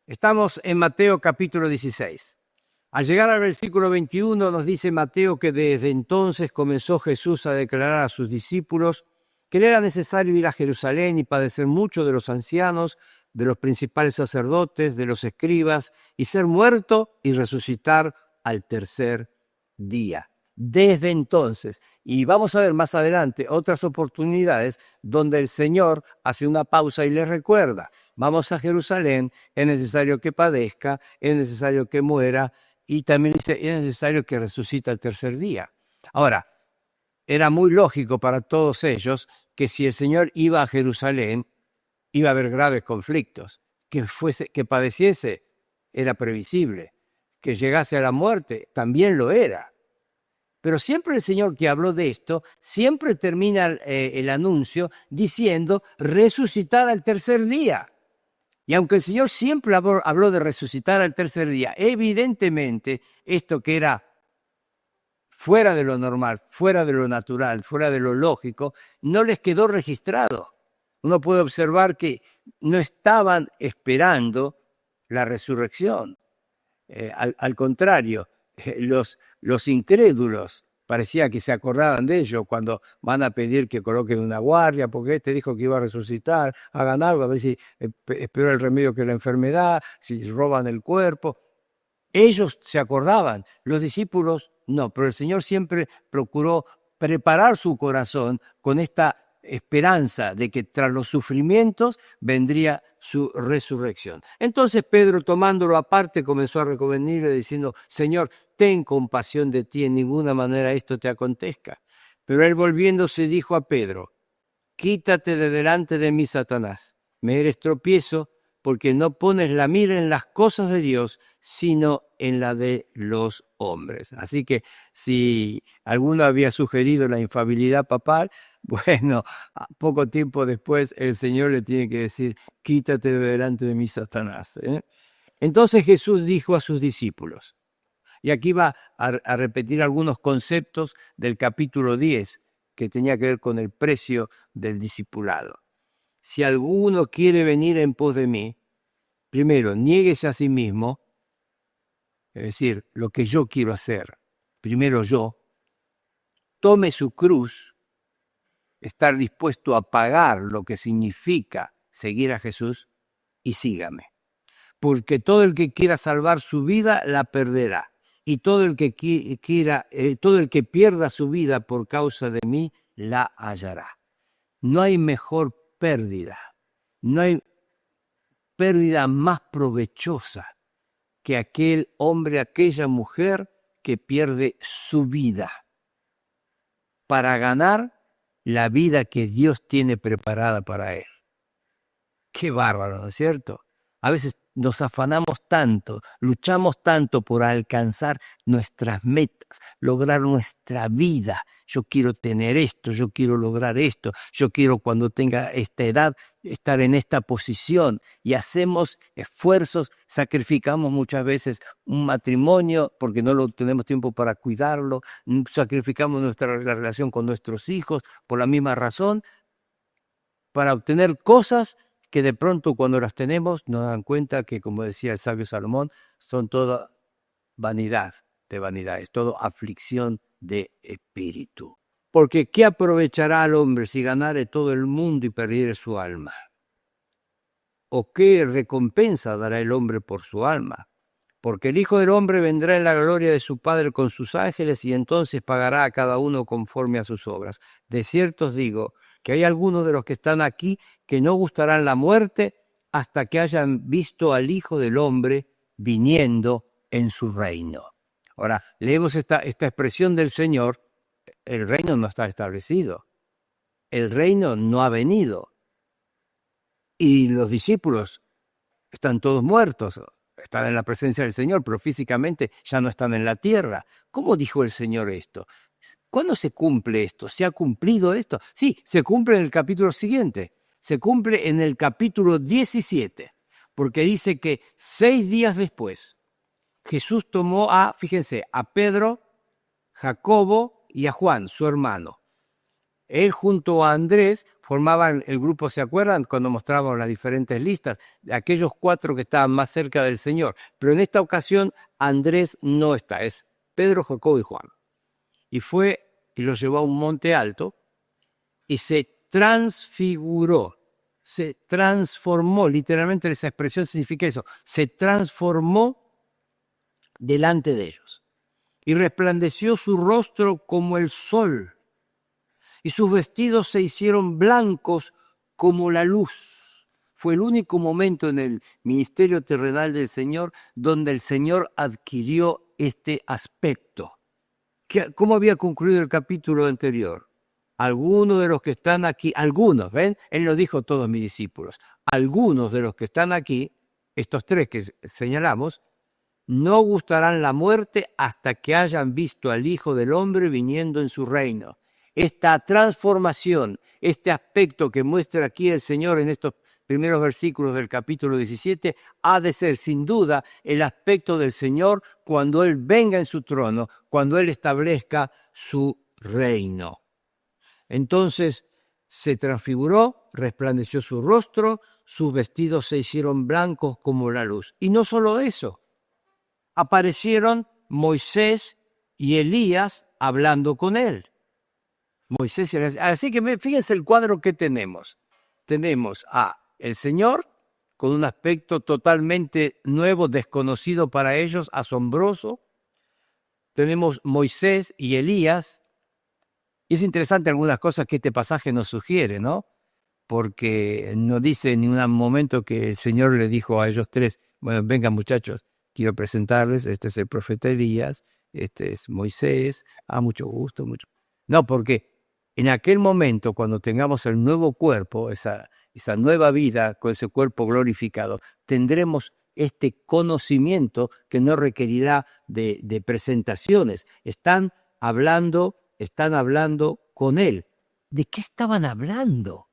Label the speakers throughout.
Speaker 1: Estamos en Mateo capítulo 16. Al llegar al versículo 21 nos dice Mateo que desde entonces comenzó Jesús a declarar a sus discípulos que le era necesario ir a Jerusalén y padecer mucho de los ancianos, de los principales sacerdotes, de los escribas, y ser muerto y resucitar al tercer día. Desde entonces, y vamos a ver más adelante otras oportunidades donde el Señor hace una pausa y les recuerda: vamos a Jerusalén, es necesario que padezca, es necesario que muera, y también dice, es necesario que resucite al tercer día. Ahora, era muy lógico para todos ellos que si el Señor iba a Jerusalén, iba a haber graves conflictos. Que padeciese era previsible. Que llegase a la muerte también lo era. Pero siempre el Señor que habló de esto, siempre termina el anuncio diciendo resucitar al tercer día. Y aunque el Señor siempre habló de resucitar al tercer día, evidentemente esto que era fuera de lo normal, fuera de lo natural, fuera de lo lógico, no les quedó registrado. Uno puede observar que no estaban esperando la resurrección. Al contrario, los incrédulos parecía que se acordaban de ello cuando van a pedir que coloquen una guardia, porque este dijo que iba a resucitar, hagan algo, a ver si es peor el remedio que la enfermedad, si roban el cuerpo. Ellos se acordaban, los discípulos no, pero el Señor siempre procuró preparar su corazón con esta esperanza de que tras los sufrimientos vendría su resurrección. Entonces Pedro, tomándolo aparte, comenzó a recomendarle diciendo: Señor, ten compasión de ti, en ninguna manera esto te acontezca. Pero él, volviéndose, dijo a Pedro: quítate de delante de mí, Satanás, me eres tropiezo, porque no pones la mira en las cosas de Dios, sino en la de los hombres. Así que si alguno había sugerido la infalibilidad papal, bueno, poco tiempo después el Señor le tiene que decir: quítate de delante de mí, Satanás. Entonces Jesús dijo a sus discípulos, y aquí va a repetir algunos conceptos del capítulo 10, que tenía que ver con el precio del discipulado. Si alguno quiere venir en pos de mí, primero, niéguese a sí mismo, es decir, lo que yo quiero hacer, primero yo, tome su cruz, estar dispuesto a pagar lo que significa seguir a Jesús, y sígame. Porque todo el que quiera salvar su vida la perderá, y todo el que pierda su vida por causa de mí la hallará. No hay mejor pérdida, no hay pérdida más provechosa que aquel hombre, aquella mujer que pierde su vida para ganar la vida que Dios tiene preparada para él. Qué bárbaro, ¿no es cierto? A veces nos afanamos tanto, luchamos tanto por alcanzar nuestras metas, lograr nuestra vida. Yo quiero tener esto, yo quiero lograr esto, yo quiero cuando tenga esta edad estar en esta posición, y hacemos esfuerzos, sacrificamos muchas veces un matrimonio porque no tenemos tiempo para cuidarlo, sacrificamos la relación con nuestros hijos por la misma razón, para obtener cosas que de pronto cuando las tenemos nos dan cuenta que, como decía el sabio Salomón, son toda vanidad de vanidades, todo aflicción de espíritu. Porque ¿qué aprovechará al hombre si ganare todo el mundo y perdiere su alma? ¿O qué recompensa dará el hombre por su alma? Porque el Hijo del Hombre vendrá en la gloria de su Padre con sus ángeles, y entonces pagará a cada uno conforme a sus obras. De cierto os digo que hay algunos de los que están aquí que no gustarán la muerte hasta que hayan visto al Hijo del Hombre viniendo en su reino. Ahora, leemos esta expresión del Señor: el reino no está establecido, el reino no ha venido, y los discípulos están todos muertos, están en la presencia del Señor, pero físicamente ya no están en la tierra. ¿Cómo dijo el Señor esto? ¿Cuándo se cumple esto? ¿Se ha cumplido esto? Sí, se cumple en el capítulo siguiente. Se cumple en el capítulo 17, porque dice que 6 días después Jesús tomó fíjense, a Pedro, Jacobo y a Juan, su hermano, Él junto a Andrés formaban el grupo, ¿se acuerdan? Cuando mostrábamos las diferentes listas, de aquellos 4 que estaban más cerca del Señor. Pero en esta ocasión Andrés no está, es Pedro, Jacobo y Juan. Y fue y los llevó a un monte alto y se transfiguró, se transformó, literalmente esa expresión significa eso, se transformó delante de ellos. Y resplandeció su rostro como el sol, y sus vestidos se hicieron blancos como la luz. Fue el único momento en el ministerio terrenal del Señor donde el Señor adquirió este aspecto. ¿Cómo había concluido el capítulo anterior? Algunos de los que están aquí, algunos, ¿ven? Él lo dijo a todos mis discípulos, algunos de los que están aquí, estos 3 que señalamos, no gustarán la muerte hasta que hayan visto al Hijo del Hombre viniendo en su reino. Esta transformación, este aspecto que muestra aquí el Señor en estos primeros versículos del capítulo 17, ha de ser sin duda el aspecto del Señor cuando Él venga en su trono, cuando Él establezca su reino. Entonces se transfiguró, resplandeció su rostro, sus vestidos se hicieron blancos como la luz. Y no solo eso, aparecieron Moisés y Elías hablando con Él. Moisés y Elías. Así que fíjense el cuadro que tenemos. Tenemos a el Señor con un aspecto totalmente nuevo, desconocido para ellos, asombroso. Tenemos Moisés y Elías. Y es interesante algunas cosas que este pasaje nos sugiere, ¿no? Porque no dice en ningún momento que el Señor le dijo a ellos 3, bueno, vengan muchachos, quiero presentarles, este es el profeta Elías, este es Moisés, mucho gusto, mucho. No, porque en aquel momento, cuando tengamos el nuevo cuerpo, esa nueva vida con ese cuerpo glorificado, tendremos este conocimiento que no requerirá de presentaciones. Están hablando con Él. ¿De qué estaban hablando?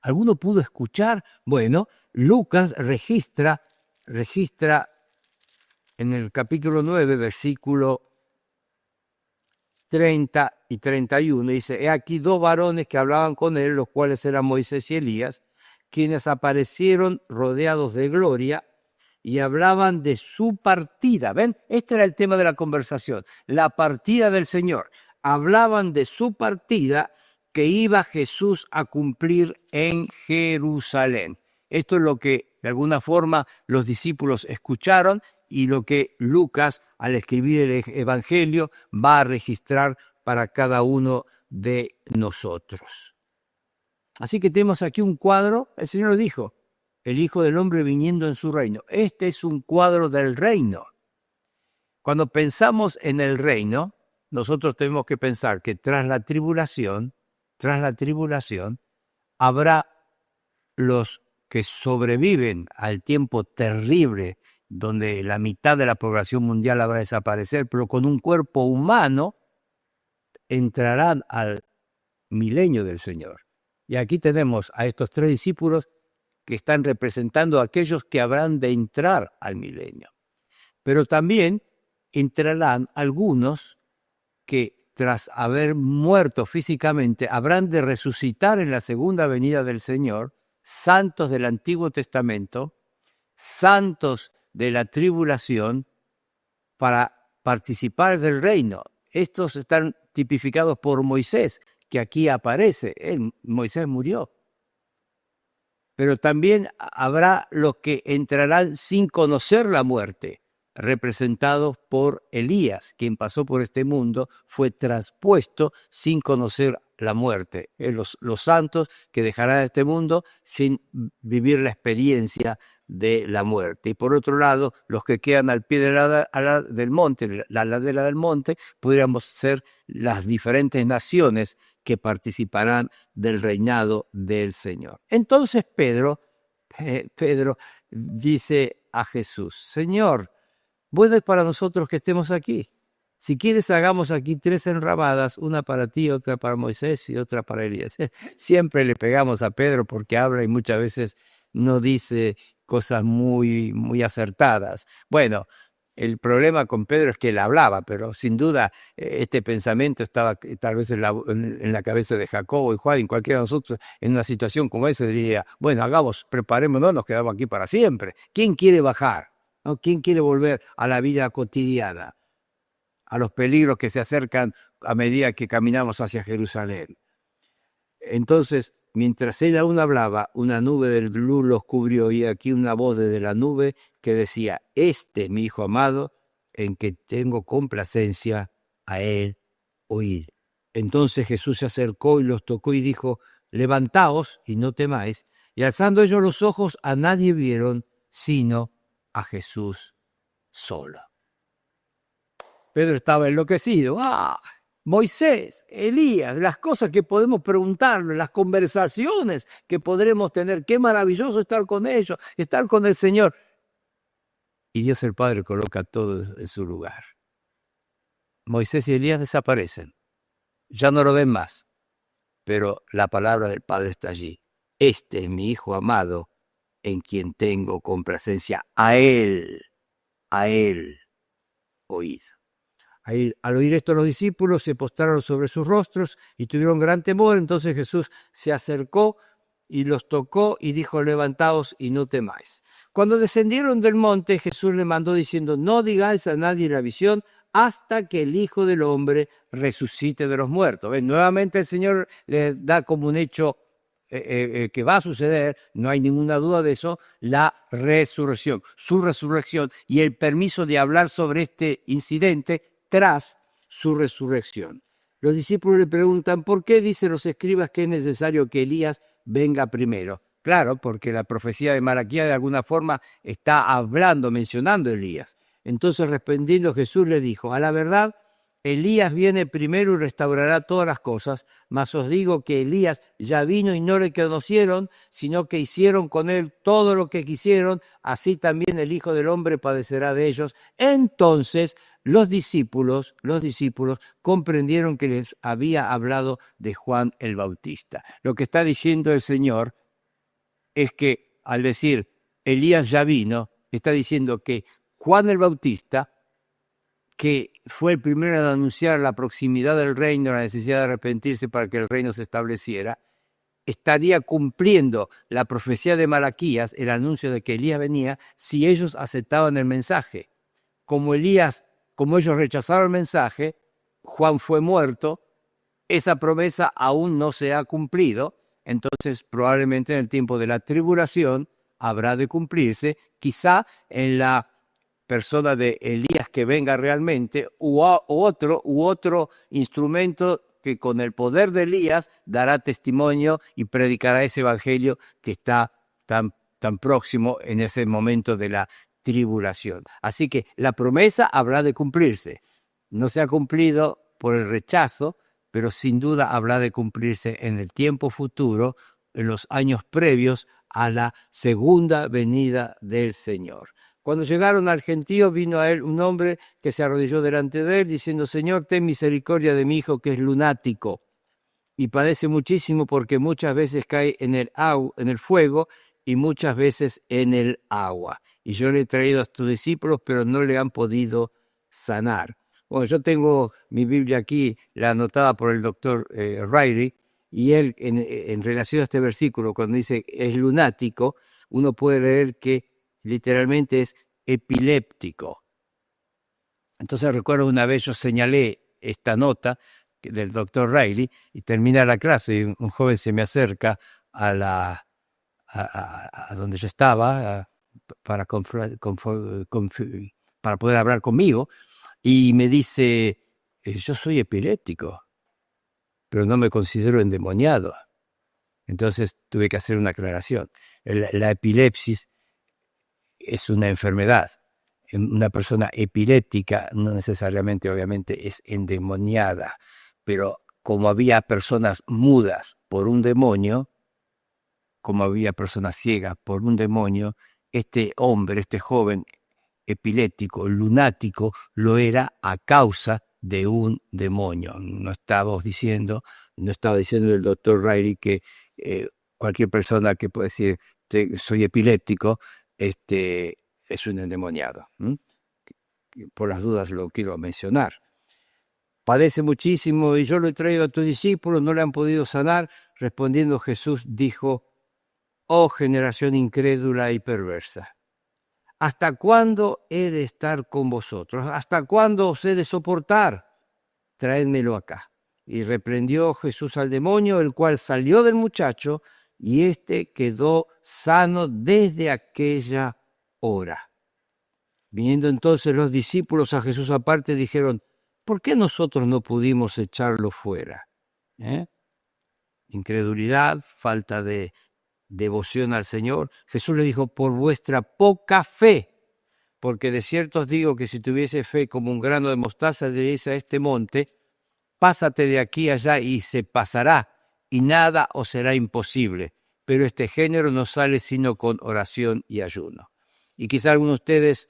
Speaker 1: ¿Alguno pudo escuchar? Bueno, Lucas registra en el capítulo 9, versículo 30 y 31, dice, he aquí 2 varones que hablaban con él, los cuales eran Moisés y Elías, quienes aparecieron rodeados de gloria y hablaban de su partida. ¿Ven? Este era el tema de la conversación, la partida del Señor. Hablaban de su partida que iba Jesús a cumplir en Jerusalén. Esto es lo que de alguna forma los discípulos escucharon y lo que Lucas, al escribir el Evangelio, va a registrar para cada uno de nosotros. Así que tenemos aquí un cuadro, el Señor lo dijo, el Hijo del Hombre viniendo en su reino. Este es un cuadro del reino. Cuando pensamos en el reino, nosotros tenemos que pensar que tras la tribulación, habrá los que sobreviven al tiempo terrible donde la mitad de la población mundial habrá desaparecer, pero con un cuerpo humano entrarán al milenio del Señor. Y aquí tenemos a estos 3 discípulos que están representando a aquellos que habrán de entrar al milenio. Pero también entrarán algunos que tras haber muerto físicamente habrán de resucitar en la segunda venida del Señor, santos del Antiguo Testamento, santos de la tribulación, para participar del reino. Estos están tipificados por Moisés, que aquí aparece. Moisés murió. Pero también habrá los que entrarán sin conocer la muerte, representados por Elías, quien pasó por este mundo, fue traspuesto sin conocer la muerte. Los santos que dejarán este mundo sin vivir la experiencia de la muerte. Y por otro lado, los que quedan al pie del monte, la ladera del monte, podríamos ser las diferentes naciones que participarán del reinado del Señor. Entonces Pedro dice a Jesús, Señor, bueno es para nosotros que estemos aquí. Si quieres, hagamos aquí 3 enramadas, una para ti, otra para Moisés y otra para Elías. Siempre le pegamos a Pedro porque habla y muchas veces no dice cosas muy, muy acertadas. Bueno, El problema con Pedro es que él hablaba, pero sin duda este pensamiento estaba tal vez en la cabeza de Jacobo y Juan, y cualquiera de nosotros en una situación como esa diría, bueno, hagamos, preparémonos, nos quedamos aquí para siempre. ¿Quién quiere bajar? ¿No? ¿Quién quiere volver a la vida cotidiana, a los peligros que se acercan a medida que caminamos hacia Jerusalén? Entonces, mientras él aún hablaba, una nube del luz los cubrió y aquí una voz desde la nube que decía, este mi hijo amado, en que tengo complacencia, a él oíd. Entonces Jesús se acercó y los tocó y dijo, levantaos y no temáis. Y alzando ellos los ojos, a nadie vieron, sino a Jesús solo. Pedro estaba enloquecido. ¡Ah! Moisés, Elías, las cosas que podemos preguntarle, las conversaciones que podremos tener. Qué maravilloso estar con ellos, estar con el Señor. Y Dios el Padre coloca todo en su lugar. Moisés y Elías desaparecen. Ya no lo ven más. Pero la palabra del Padre está allí. Este es mi Hijo amado, en quien tengo complacencia. A Él oíd. Al oír esto los discípulos se postraron sobre sus rostros y tuvieron gran temor. Entonces Jesús se acercó y los tocó y dijo, levantaos y no temáis. Cuando descendieron del monte, Jesús le mandó diciendo, no digáis a nadie la visión hasta que el Hijo del Hombre resucite de los muertos. ¿Ven? Nuevamente el Señor les da como un hecho que va a suceder, no hay ninguna duda de eso, la resurrección, su resurrección y el permiso de hablar sobre este incidente tras su resurrección. Los discípulos le preguntan, ¿por qué dicen los escribas que es necesario que Elías venga primero? Claro, porque la profecía de Malaquías de alguna forma está hablando, mencionando a Elías. Entonces respondiendo Jesús le dijo, a la verdad, Elías viene primero y restaurará todas las cosas, mas os digo que Elías ya vino y no le conocieron, sino que hicieron con él todo lo que quisieron, así también el Hijo del Hombre padecerá de ellos. Entonces los discípulos comprendieron que les había hablado de Juan el Bautista. Lo que está diciendo el Señor es que al decir Elías ya vino, está diciendo que Juan el Bautista, que fue el primero en anunciar la proximidad del reino, la necesidad de arrepentirse para que el reino se estableciera, estaría cumpliendo la profecía de Malaquías, el anuncio de que Elías venía, si ellos aceptaban el mensaje. Como ellos rechazaron el mensaje, Juan fue muerto, esa promesa aún no se ha cumplido, entonces probablemente en el tiempo de la tribulación habrá de cumplirse, quizá en la persona de Elías que venga realmente, u otro instrumento que con el poder de Elías dará testimonio y predicará ese evangelio que está tan próximo en ese momento de la tribulación. Así que la promesa habrá de cumplirse. No se ha cumplido por el rechazo, pero sin duda habrá de cumplirse en el tiempo futuro, en los años previos a la segunda venida del Señor. Cuando llegaron al gentío, vino a él un hombre que se arrodilló delante de él, diciendo, Señor, ten misericordia de mi hijo que es lunático y padece muchísimo porque muchas veces cae en el fuego y muchas veces en el agua. Y yo le he traído a tus discípulos, pero no le han podido sanar. Bueno, yo tengo mi Biblia aquí, la anotada por el doctor Riley, y él en relación a este versículo, cuando dice es lunático, uno puede leer que literalmente es epiléptico. Entonces recuerdo una vez yo señalé esta nota del doctor Riley y termina la clase y un joven se me acerca a donde yo estaba para poder hablar conmigo y me dice, yo soy epiléptico, pero no me considero endemoniado. Entonces tuve que hacer una aclaración. La epilepsis es una enfermedad. Una persona epiléptica no necesariamente, obviamente, es endemoniada, pero como había personas mudas por un demonio, como había personas ciegas por un demonio, este hombre, este joven epiléptico, lunático, lo era a causa de un demonio. No estaba diciendo el doctor Riley que cualquier persona que puede decir soy epiléptico, es un endemoniado. por las dudas lo quiero mencionar. Padece muchísimo y yo lo he traído a tus discípulos, no le han podido sanar. Respondiendo Jesús dijo: oh generación incrédula y perversa, ¿hasta cuándo he de estar con vosotros? ¿Hasta cuándo os he de soportar? Traédmelo acá. Y reprendió Jesús al demonio, el cual salió del muchacho, y éste quedó sano desde aquella hora. Viniendo entonces los discípulos a Jesús aparte, dijeron: ¿por qué nosotros no pudimos echarlo fuera? Incredulidad, falta de devoción al Señor. Jesús le dijo: por vuestra poca fe, porque de cierto os digo que si tuviese fe como un grano de mostaza, diréis a este monte: pásate de aquí allá, y se pasará, y nada os será imposible. Pero este género no sale sino con oración y ayuno. Y quizá algunos de ustedes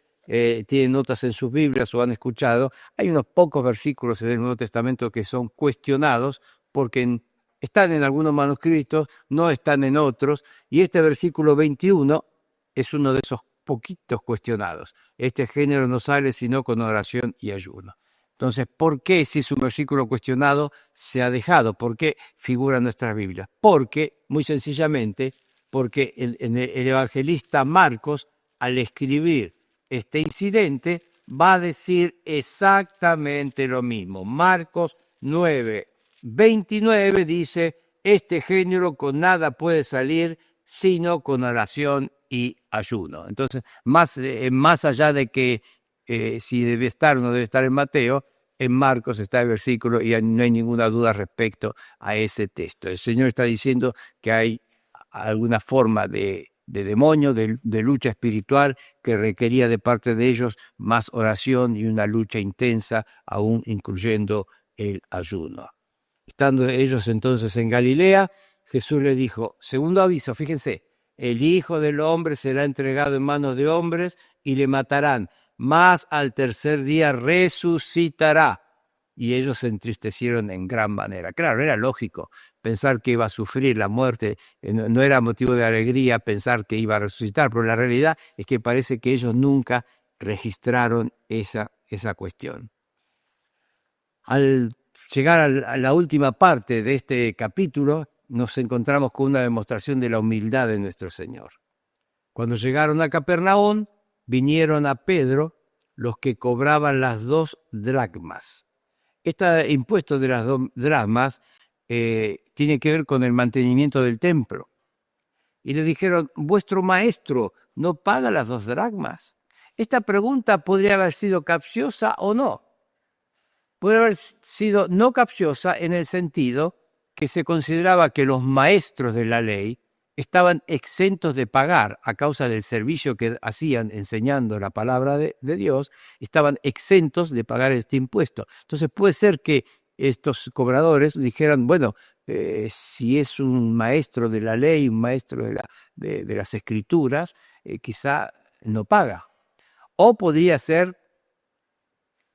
Speaker 1: tienen notas en sus Biblias o han escuchado, hay unos pocos versículos en el Nuevo Testamento que son cuestionados porque están en algunos manuscritos, no están en otros, y este versículo 21 es uno de esos poquitos cuestionados. Este género no sale sino con oración y ayuno. Entonces, ¿por qué si es un versículo cuestionado se ha dejado? ¿Por qué figura en nuestra Biblia? Porque, muy sencillamente, porque el evangelista Marcos, al escribir este incidente, va a decir exactamente lo mismo. Marcos 9:29 dice: este género con nada puede salir sino con oración y ayuno. Entonces, más allá de que si debe estar o no debe estar en Mateo, en Marcos está el versículo y no hay ninguna duda respecto a ese texto. El Señor está diciendo que hay alguna forma de demonio, de lucha espiritual, que requería de parte de ellos más oración y una lucha intensa, aún incluyendo el ayuno. Estando ellos entonces en Galilea, Jesús le dijo: segundo aviso, fíjense, el Hijo del Hombre será entregado en manos de hombres y le matarán, mas al tercer día resucitará. Y ellos se entristecieron en gran manera. Claro, era lógico pensar que iba a sufrir la muerte, no era motivo de alegría pensar que iba a resucitar, pero la realidad es que parece que ellos nunca registraron esa cuestión. Al llegar a la última parte de este capítulo, nos encontramos con una demostración de la humildad de nuestro Señor. Cuando llegaron a Capernaum, vinieron a Pedro los que cobraban las 2 dracmas. Este impuesto de las 2 dracmas tiene que ver con el mantenimiento del templo. Y le dijeron: vuestro maestro no paga las 2 dracmas. Esta pregunta podría haber sido capciosa o no. Puede haber sido no capciosa en el sentido que se consideraba que los maestros de la ley estaban exentos de pagar a causa del servicio que hacían enseñando la palabra de Dios, estaban exentos de pagar este impuesto. Entonces puede ser que estos cobradores dijeran: bueno, si es un maestro de la ley, un maestro de las escrituras, quizá no paga. O podría ser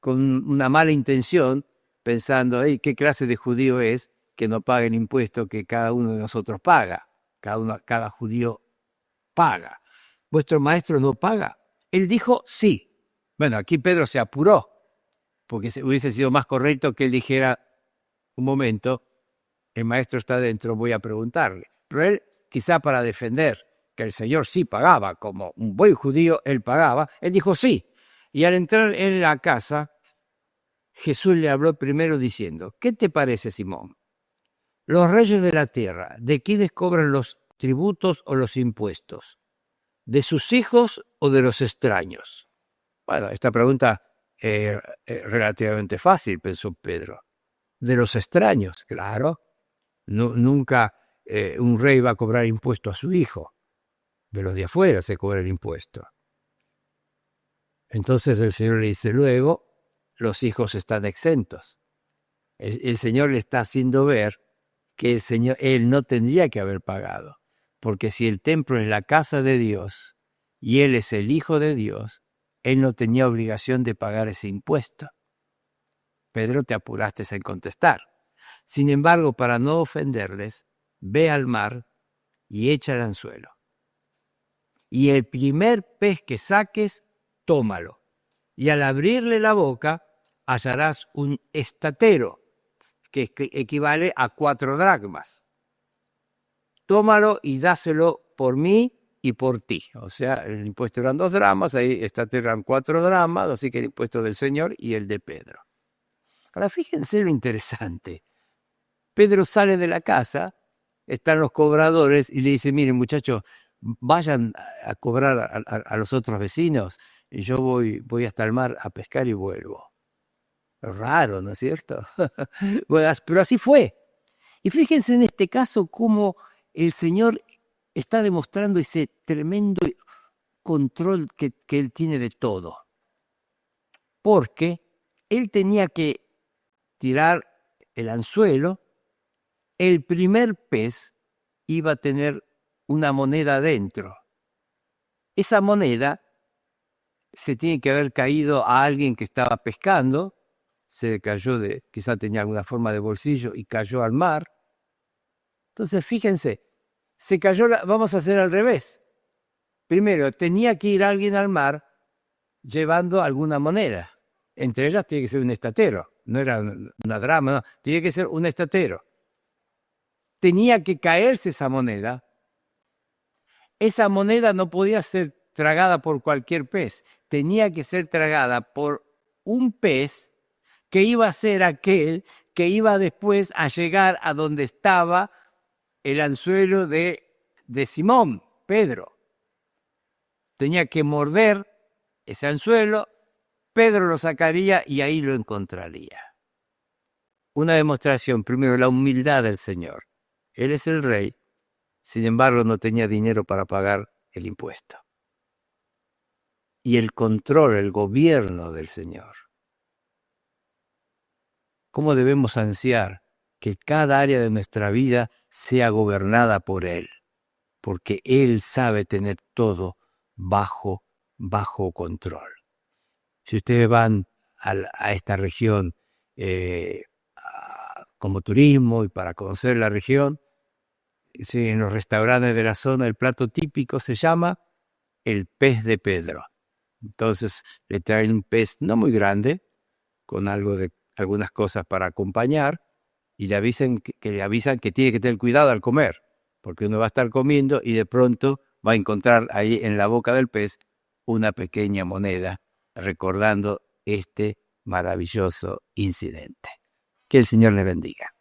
Speaker 1: con una mala intención, pensando: ¿qué clase de judío es que no paga el impuesto que cada uno de nosotros paga? Cada judío paga. ¿Vuestro maestro no paga? Él dijo sí. Bueno, aquí Pedro se apuró, porque hubiese sido más correcto que él dijera: un momento, el maestro está dentro, voy a preguntarle. Pero él, quizá para defender que el Señor sí pagaba, como un buen judío, él pagaba, él dijo sí. Y al entrar en la casa, Jesús le habló primero diciendo: ¿qué te parece, Simón? Los reyes de la tierra, ¿de quiénes cobran los tributos o los impuestos? ¿De sus hijos o de los extraños? Bueno, esta pregunta es relativamente fácil, pensó Pedro. De los extraños, claro. Nunca un rey va a cobrar impuesto a su hijo. De los de afuera se cobra el impuesto. Entonces el Señor le dice: luego, los hijos están exentos. El Señor le está haciendo ver que él no tendría que haber pagado, porque si el templo es la casa de Dios y él es el Hijo de Dios, él no tenía obligación de pagar ese impuesto. Pedro, te apuraste en contestar. Sin embargo, para no ofenderles, ve al mar y echa el anzuelo. Y el primer pez que saques, tómalo. y al abrirle la boca hallarás un estatero, que equivale a 4 dracmas. Tómalo y dáselo por mí y por ti. O sea, el impuesto eran 2 dramas, ahí eran 4 dramas, así que el impuesto del Señor y el de Pedro. Ahora fíjense lo interesante. Pedro sale de la casa, están los cobradores y le dice, miren muchachos, vayan a cobrar a los otros vecinos y yo voy hasta el mar a pescar y vuelvo. Raro, ¿no es cierto? Bueno, pero así fue. Y fíjense en este caso cómo el Señor está demostrando ese tremendo control que Él tiene de todo. Porque Él tenía que tirar el anzuelo, el primer pez iba a tener una moneda dentro. Esa moneda se tiene que haber caído a alguien que estaba pescando, se cayó quizá tenía alguna forma de bolsillo y cayó al mar. Entonces, fíjense, se cayó, vamos a hacer al revés. Primero, tenía que ir alguien al mar llevando alguna moneda. Entre ellas tiene que ser un estatero, no era una drama, no, tiene que ser un estatero. Tenía que caerse esa moneda. Esa moneda no podía ser tragada por cualquier pez, tenía que ser tragada por un pez que iba a ser aquel que iba después a llegar a donde estaba el anzuelo de Simón, Pedro. Tenía que morder ese anzuelo, Pedro lo sacaría y ahí lo encontraría. Una demostración, primero, la humildad del Señor. Él es el rey, sin embargo no tenía dinero para pagar el impuesto. Y el control, el gobierno del Señor. ¿Cómo debemos ansiar que cada área de nuestra vida sea gobernada por Él? Porque Él sabe tener todo bajo control. Si ustedes van a esta región como turismo y para conocer la región, sí, en los restaurantes de la zona el plato típico se llama el pez de Pedro. Entonces le traen un pez no muy grande, con algunas cosas para acompañar, y le avisan que tiene que tener cuidado al comer, porque uno va a estar comiendo y de pronto va a encontrar ahí en la boca del pez una pequeña moneda, recordando este maravilloso incidente. Que el Señor le bendiga.